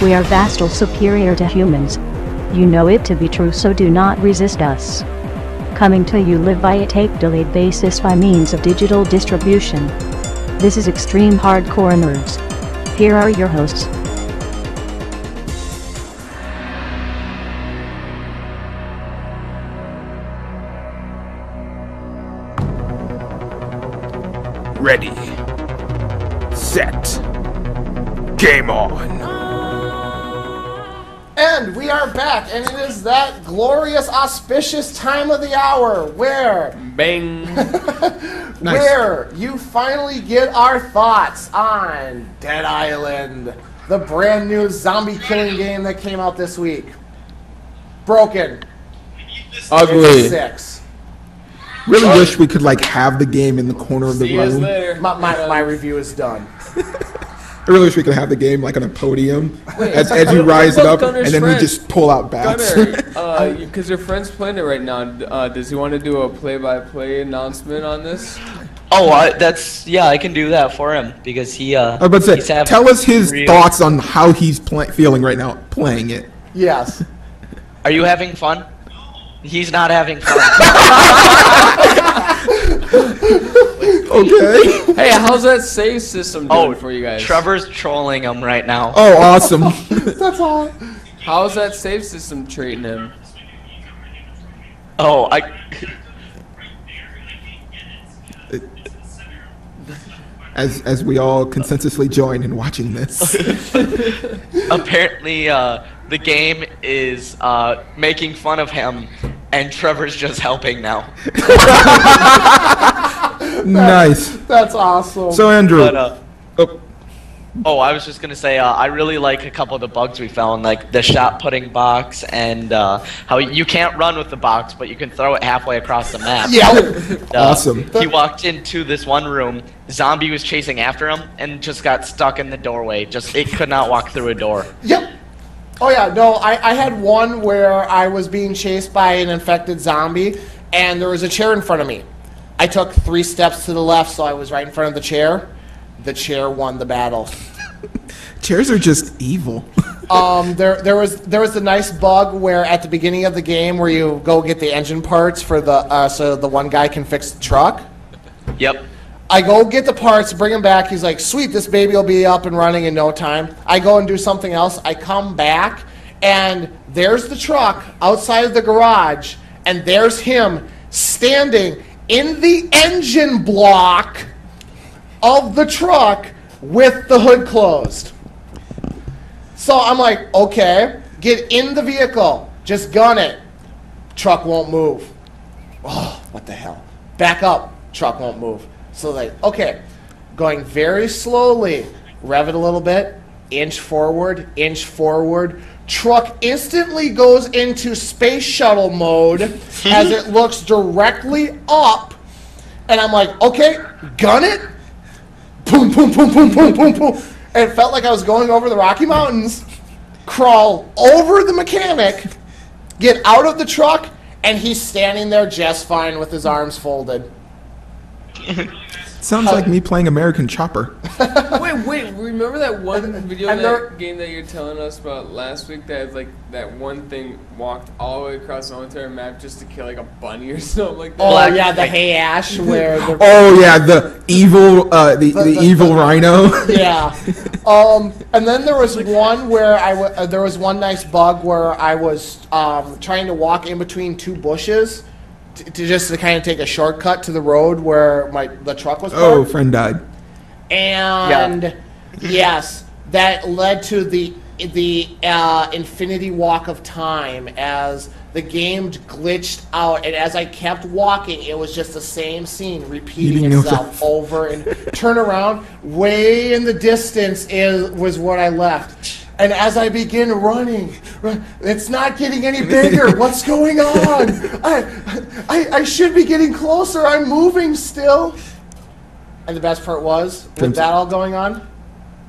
We are vastly superior to humans. You know it to be true, so do not resist us. Coming to you live by a tape-delayed basis by means of digital distribution. This is Extreme Hardcore Nerds. Here are your hosts. Ready, set, game on. And we are back, and it is that glorious, auspicious time of the hour where... Bang! where you finally get our thoughts on Dead Island, the brand new zombie killing game that came out this week. Broken. Ugly. 6. Really wish we could have the game in the corner of the room. Later. My review is done. I really wish we could have the game on a podium as you rise it up, and then we just pull out bats. Gunner, because your friend's playing it right now. Does he want to do a play-by-play announcement on this? Oh, I can do that for him because he. I was about to say, tell us his thoughts on how he's feeling right now playing it. Yes. Are you having fun? He's not having fun. Okay. Hey, how's that save system doing for you guys? Trevor's trolling him right now. Oh, awesome. That's all. How's that save system treating him? Oh, As we all consensusly join in watching this. Apparently, the game is making fun of him, and Trevor's just helping now. Nice. That's awesome. So, Andrew. I was just going to say, I really like a couple of the bugs we found, like the shot putting box and how you can't run with the box, but you can throw it halfway across the map. Yeah. Awesome. He walked into this one room, zombie was chasing after him, and just got stuck in the doorway. It could not walk through a door. Yep. Oh, yeah. No, I had one where I was being chased by an infected zombie, and there was a chair in front of me. I took 3 steps to the left, so I was right in front of the chair. The chair won the battle. Chairs are just evil. There was the nice bug where at the beginning of the game where you go get the engine parts for the so the one guy can fix the truck. Yep. I go get the parts, bring him back. He's like, "Sweet, this baby will be up and running in no time." I go and do something else. I come back, and there's the truck outside of the garage, and there's him standing in the engine block of the truck with the hood closed. So I'm like, okay, get in the vehicle. Just gun it. Truck won't move. Oh, what the hell? Back up. Truck won't move. So okay, going very slowly, rev it a little bit, inch forward, truck instantly goes into space shuttle mode as it looks directly up, and I'm like, okay, gun it, boom, boom, boom, boom, boom, boom, boom, and it felt like I was going over the Rocky Mountains, crawl over the mechanic, get out of the truck, and he's standing there just fine with his arms folded. Sounds like me playing American Chopper. Wait, remember that one game that you're telling us about last week that that one thing walked all the way across the entire map just to kill a bunny or something like that? Oh yeah, the Hey Ash where the evil the evil rhino. Yeah. And then there was one where there was one nice bug where I was trying to walk in between 2 bushes to kind of take a shortcut to the road where the truck was parked. Oh, friend died. And yes, that led to the infinity walk of time as the game glitched out, and as I kept walking, it was just the same scene repeating itself over and turn around. Way in the distance was what I left. And as I begin running, it's not getting any bigger. What's going on? I should be getting closer. I'm moving still. And the best part was, with that all going on,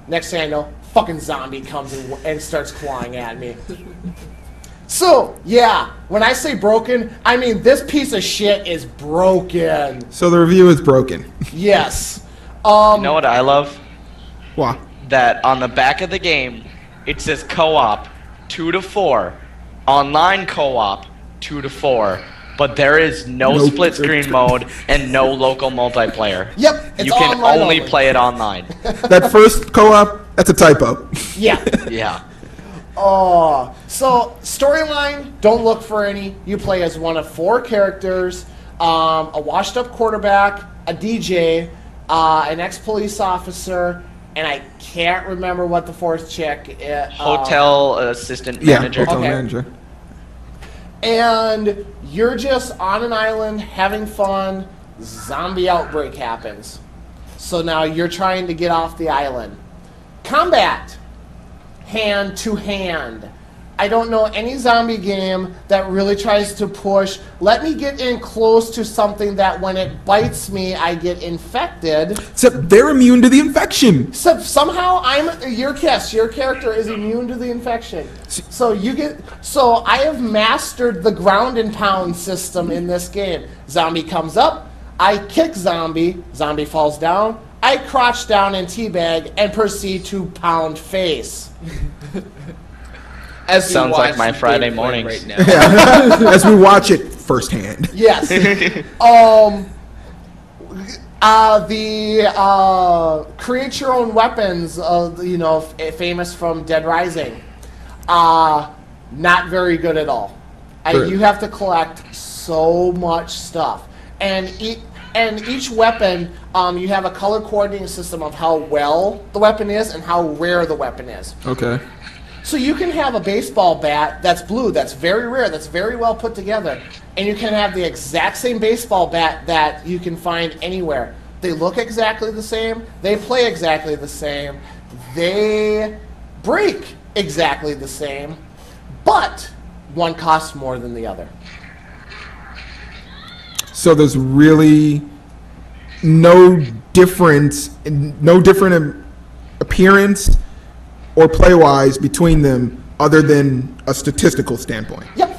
next thing I know, fucking zombie comes and starts clawing at me. So, yeah, when I say broken, I mean this piece of shit is broken. So the review is broken. Yes. You know what I love? What? That on the back of the game, it says co-op 2 to 4, online co-op 2 to 4, but there is no split screen mode and no local multiplayer. Yep, it's you can only play it online. That first co-op, that's a typo. Yeah. Yeah. Oh, so storyline, don't look for any. You play as one of 4 characters, a washed-up quarterback, a DJ, an ex-police officer, and I can't remember what the 4th chick is. Hotel assistant manager. Hotel manager. And you're just on an island having fun. Zombie outbreak happens. So now you're trying to get off the island. Combat. Hand to hand. I don't know any zombie game that really tries to push, let me get in close to something that when it bites me, I get infected. Except they're immune to the infection. Except somehow your character is immune to the infection. So I have mastered the ground and pound system in this game. Zombie comes up, I kick zombie falls down, I crouch down and teabag and proceed to pound face. As sounds like my Friday mornings right now. Yeah. As we watch it firsthand. Yes. Create your own weapons. Famous from Dead Rising. Not very good at all. You have to collect so much stuff, and each weapon, you have a color coordinating system of how well the weapon is and how rare the weapon is. Okay. So you can have a baseball bat that's blue, that's very rare, that's very well put together, and you can have the exact same baseball bat that you can find anywhere. They look exactly the same, they play exactly the same, they break exactly the same, but one costs more than the other. So there's really no different appearance or play-wise between them other than a statistical standpoint. Yep.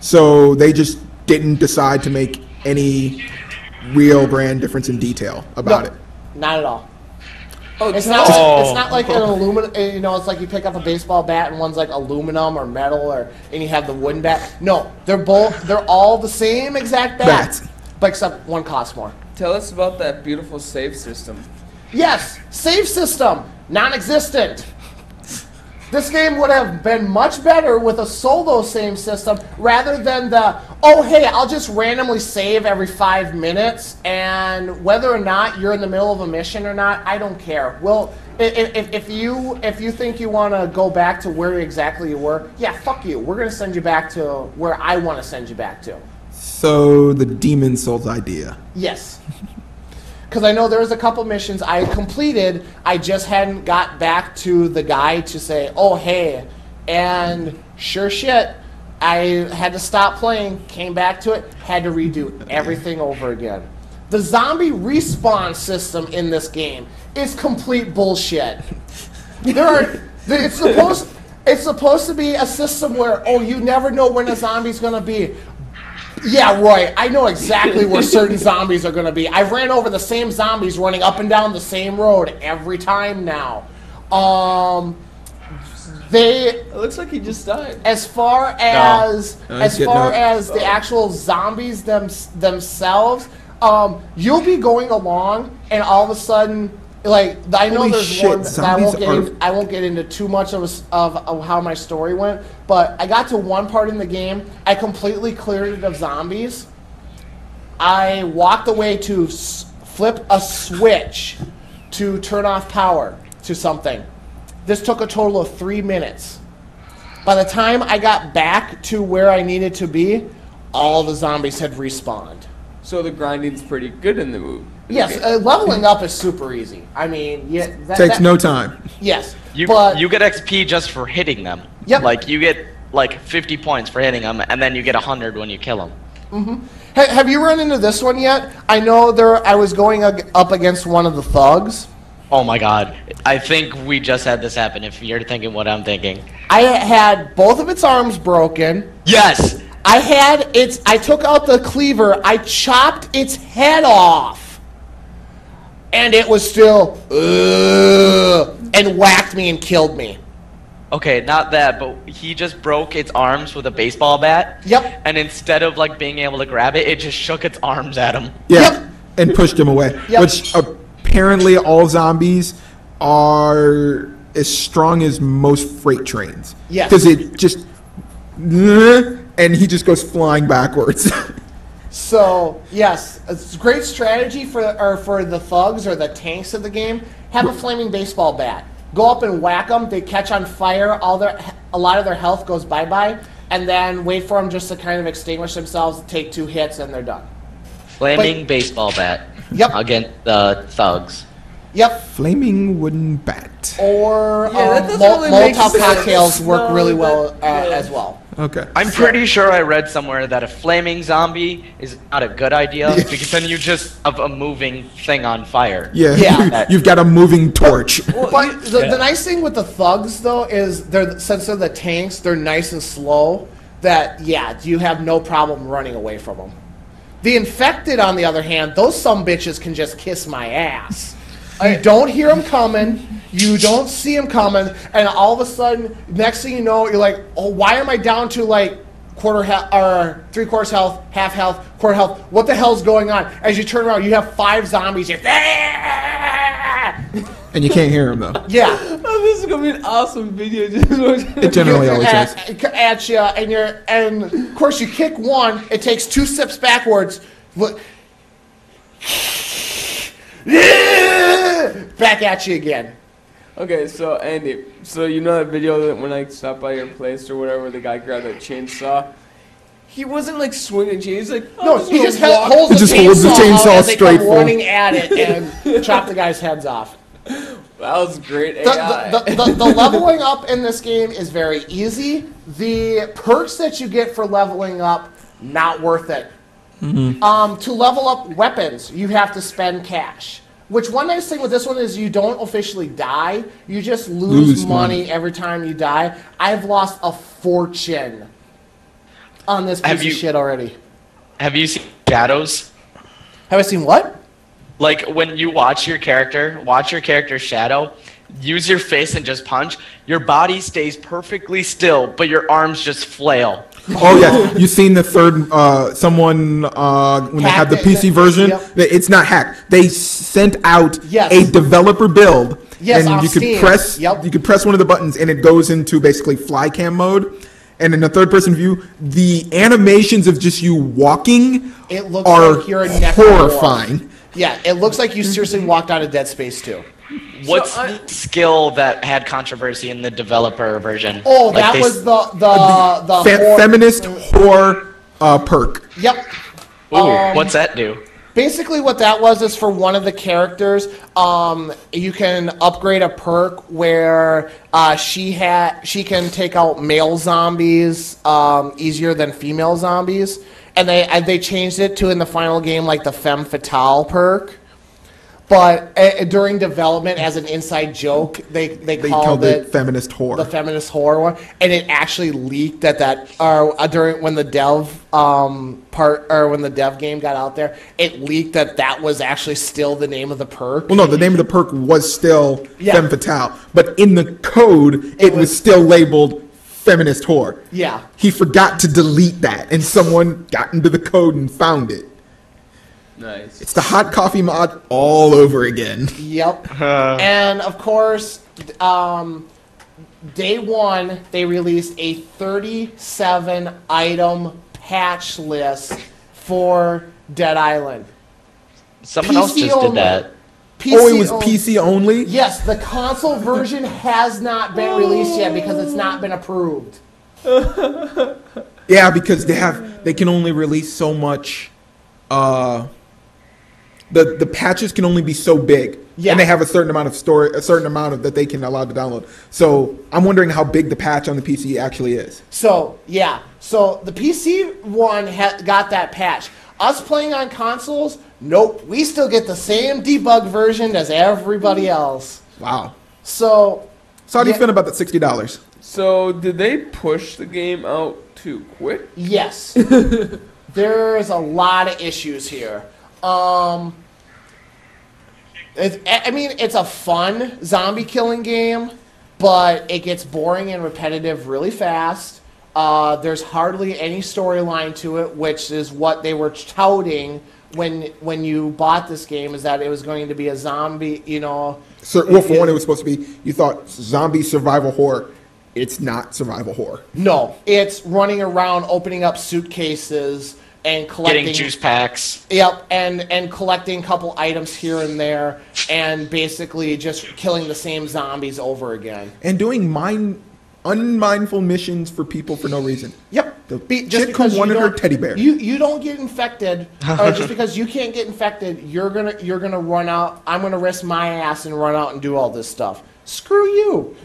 So they just didn't decide to make any real brand difference in detail about it. Not at all. Oh, it's not like an aluminum. It's like you pick up a baseball bat and one's like aluminum or metal, and you have the wooden bat. No, they're all the same exact bats, but except one costs more. Tell us about that beautiful save system. Yes, save system, non-existent. This game would have been much better with a solo save system rather than I'll just randomly save every 5 minutes, and whether or not you're in the middle of a mission or not, I don't care. Well, if you think you want to go back to where exactly you were, yeah, fuck you. We're going to send you back to where I want to send you back to. So the Demon Souls idea. Yes. Because I know there was a couple missions I completed, I just hadn't got back to the guy to say, oh, hey, and sure shit, I had to stop playing, came back to it, had to redo everything over again. The zombie respawn system in this game is complete bullshit. It's supposed to be a system where, you never know when a zombie's going to be. Yeah, Roy, I know exactly where certain zombies are going to be. I've ran over the same zombies running up and down the same road every time now. It looks like he just died. As far as the actual zombies themselves, you'll be going along and all of a sudden, like, I know there's one that I won't get into too much of how my story went, but I got to one part in the game, I completely cleared it of zombies. I walked away to flip a switch to turn off power to something. This took a total of 3 minutes. By the time I got back to where I needed to be, all the zombies had respawned. So the grinding's pretty good in the movie. Yes, leveling up is super easy. I mean, takes no time. Yes, you get XP just for hitting them. Yep. Like you get like 50 points for hitting them, and then you get 100 when you kill them. Mm-hmm. Have you run into this one yet? I know I was going up against one of the thugs. Oh my god! I think we just had this happen. If you're thinking what I'm thinking, I had both of its arms broken. Yes. I took out the cleaver. I chopped its head off. and it was still, and whacked me and killed me. Okay, not that, but he just broke its arms with a baseball bat. Yep. And instead of like being able to grab it, it just shook its arms at him. Yeah, Yep. and pushed him away. Yep. Which apparently all zombies are as strong as most freight trains. Yes. Because it just, and he just goes flying backwards. So yes, it's a great strategy for the thugs or the tanks of the game. Have a flaming baseball bat. Go up and whack them. They catch on fire. A lot of their health goes bye-bye, and then wait for them just to kind of extinguish themselves. Take 2 hits, and they're done. Flaming baseball bat. Yep. Against the thugs. Yep. Flaming wooden bat. Or Yeah, that doesn't really make Molotov sense. cocktails work No, really that- well yeah. as well. Okay. I'm pretty sure I read somewhere that a flaming zombie is not a good idea because then you just have a moving thing on fire. Yeah. Yeah. You've got a moving torch. But the nice thing with the thugs, though, is since they're the tanks, they're nice and slow. That you have no problem running away from them. The infected, on the other hand, those sumbitches can just kiss my ass. You don't hear them coming. You don't see them coming, and all of a sudden, next thing you know, you're like, "Oh, why am I down to like quarter health or 3/4 health, half health, quarter health? What the hell's going on?" As you turn around, you have 5 zombies. You're, And you can't hear him, though. yeah. Oh, this is gonna be an awesome video. It generally always is. at you, and of course you kick one. It takes 2 steps backwards. Back at you again. Okay, so Andy, so you know that video that when I stopped by your place or whatever, the guy grabbed that chainsaw. He wasn't like swinging chainsaw. He's like, oh, No, I'm he just gonna walk. holds the Just holds the chainsaw, chainsaw out as they straight come forward. running at it and chop the guy's heads off. That was great AI. The leveling up in this game is very easy. The perks that you get for leveling up, not worth it. To level up weapons, you have to spend cash. Which one nice thing with this one is you don't officially die. You just lose money every time you die. I've lost a fortune on this piece of shit already. Have you seen shadows? Have I seen what? Like when you watch your character's shadow, use your fist and just punch, your body stays perfectly still, but your arms just flail. Oh yeah, you seen the third someone when they had the PC version? Yep. It's not hacked. They sent out Yes. a developer build, Yes, and off you could Steam. press Yep. you could press one of the buttons, and it goes into basically fly cam mode. And in the third person view, the animations of just you walking It looks are like you're a necromorph. horrifying. Yeah, it looks like you seriously walked out of Dead Space 2. What's the skill that had controversy in the developer version? Oh, Like that they was the horror- Feminist horror perk. Yep. Ooh, what's that do? Basically, what that was is for one of the characters, you can upgrade a perk where she can take out male zombies easier than female zombies, and they changed it to in the final game like the femme fatale perk. But during development, as an inside joke, they called it feminist whore. the feminist horror one, and it actually leaked during when the dev when the dev game got out there, it leaked that was actually still the name of the perk. Well, no, the name of the perk was still Yeah. femme fatale, but in the code, it was still labeled feminist whore. Yeah. He forgot to delete that, and someone got into the code and found it. Nice. It's the hot coffee mod all over again. Yep. And of course, day one they released a 37 item patch list for Dead Island. Someone else PC just only. did that. Oh, it was only. PC only? Yes, the console version has not been released yet because it's not been approved. Yeah, because they can only release so much. The patches can only be so big, Yeah. and they have a certain amount of that they can allow to download. So I'm wondering how big the patch on the PC actually is. So, yeah. So the PC one got that patch. Us playing on consoles, nope. We still get the same debug version as everybody else. Wow. So So how do you Yeah. feel about that $60? So did they push the game out too quick? yes, there's a lot of issues here. I mean, it's a fun zombie killing game, but it gets boring and repetitive really fast. There's hardly any storyline to it, which is what they were touting when you bought this game, is that it was going to be a zombie, So, well, for one, it was supposed to be, you thought zombie survival horror. It's not survival horror. No, it's running around, opening up suitcases, and collecting... Getting juice packs. Yep, and collecting a couple items here and there, and basically just killing the same zombies over again. And doing unmindful missions for people for no reason. Yep. Just chick who wanted her teddy bear. You don't get infected, or just because you can't get infected, you're gonna run out. I'm gonna risk my ass and run out and do all this stuff. Screw you.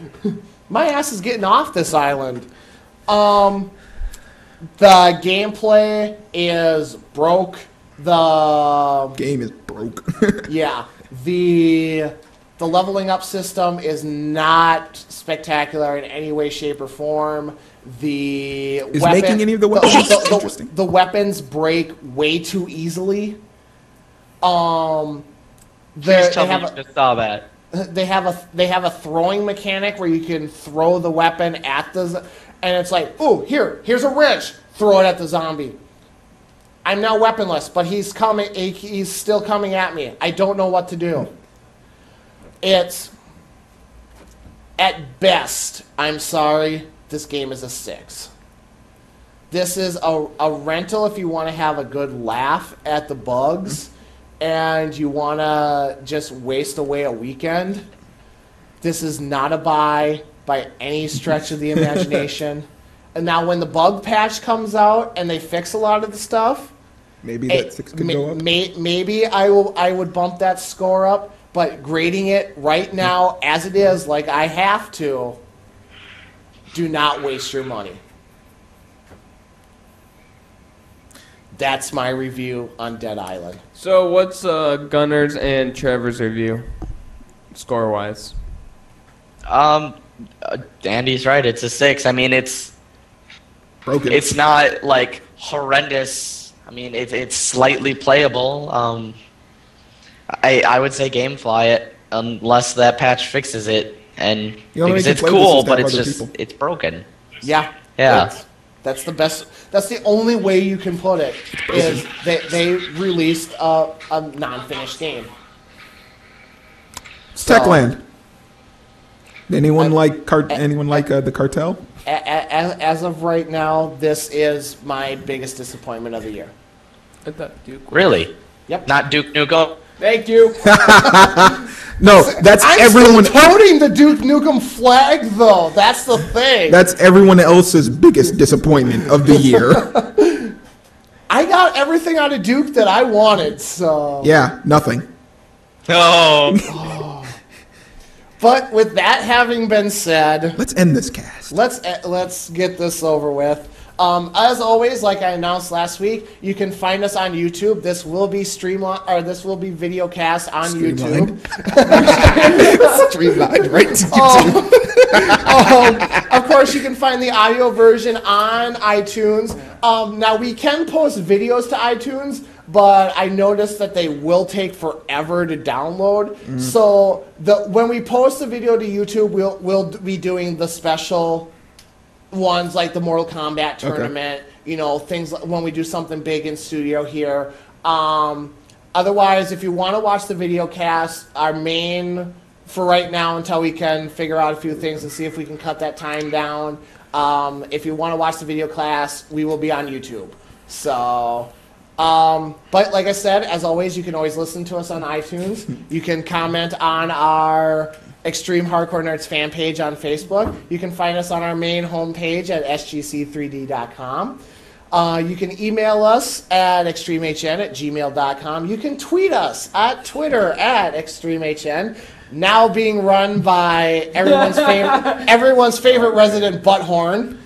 My ass is getting off this island. The gameplay is broke. The game is broke. Yeah. The leveling up system is not spectacular in any way, shape, or form. Making any of the weapons interesting? The weapons break way too easily. Please tell me you just saw that. They have a throwing mechanic where you can throw the weapon at and it's like, ooh, here's a wrench, throw it at the zombie. I'm now weaponless, but he's still coming at me. I don't know what to do. It's, at best, I'm sorry, this game is a 6. This is a rental if you want to have a good laugh at the bugs and you want to just waste away a weekend. This is not a buy by any stretch of the imagination. And now when the bug patch comes out and they fix a lot of the stuff, maybe that 6 could go up. Maybe I would bump that score up. But grading it right now as it is, like I have to, do not waste your money. That's my review on Dead Island. So what's Gunner's and Trevor's review, score-wise? Andy's right. It's a 6. I mean, it's broken. It's not like horrendous. I mean, it's slightly playable. I would say GameFly it unless that patch fixes it, and because it's cool, but it's broken. Yeah. That's the best. That's the only way you can put it. Is they released a non-finished game. Techland. Anyone like the Cartel? As of right now, this is my biggest disappointment of the year. I thought Duke. Really? Yep. Not Duke Nukem. Thank you. No, that's everyone. I'm still toting the Duke Nukem flag, though. That's the thing. That's everyone else's biggest disappointment of the year. I got everything out of Duke that I wanted, so. Yeah, nothing. Oh. But with that having been said, let's end this cast. Let's get this over with. As always, like I announced last week, you can find us on YouTube. This will be this will be video cast on YouTube. Streamlined right to YouTube. Of course, you can find the audio version on iTunes. Now, we can post videos to iTunes, but I noticed that they will take forever to download. So when we post the video to YouTube, we'll be doing the special ones like the Mortal Kombat tournament, things like when we do something big in studio here. Otherwise, if you want to watch the video cast, our main for right now until we can figure out a few things and see if we can cut that time down. If you want to watch the video class, we will be on YouTube. So, but like I said, as always, you can always listen to us on iTunes. You can comment on our Extreme Hardcore Nerds fan page on Facebook. You can find us on our main homepage at sgc3d.com. You can email us at extremehn@gmail.com. You can tweet us at Twitter at extremehn. Now being run by everyone's favorite resident butthorn.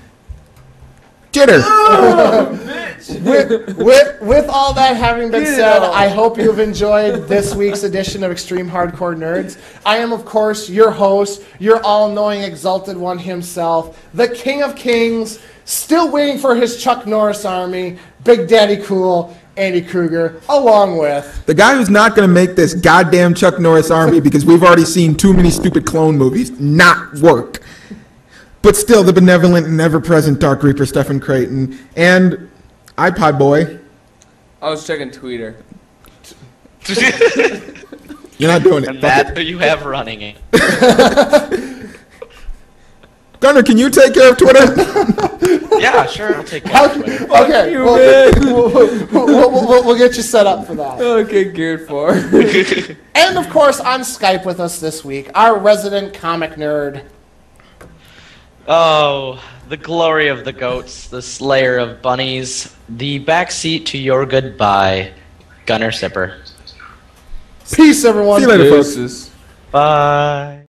Jitter. With all that having been said, I hope you've enjoyed this week's edition of Extreme Hardcore Nerds. I am, of course, your host, your all-knowing, exalted one himself, the King of Kings, still waiting for his Chuck Norris army, Big Daddy Cool, Andy Kruger, along with the guy who's not going to make this goddamn Chuck Norris army because we've already seen too many stupid clone movies not work. But still, the benevolent and ever-present Dark Reaper, Stephen Creighton, and iPod Boy. I was checking Twitter. You're not doing it. And that's who you have running it. Gunnar, can you take care of Twitter? Yeah, sure, I'll take care of Twitter. Okay, we'll get you set up for that. Okay, geared for. And of course, on Skype with us this week, our resident comic nerd. Oh, the glory of the goats, the slayer of bunnies, the backseat to your goodbye, Gunnar Sipper. Peace, everyone. See you later, folks. Bye.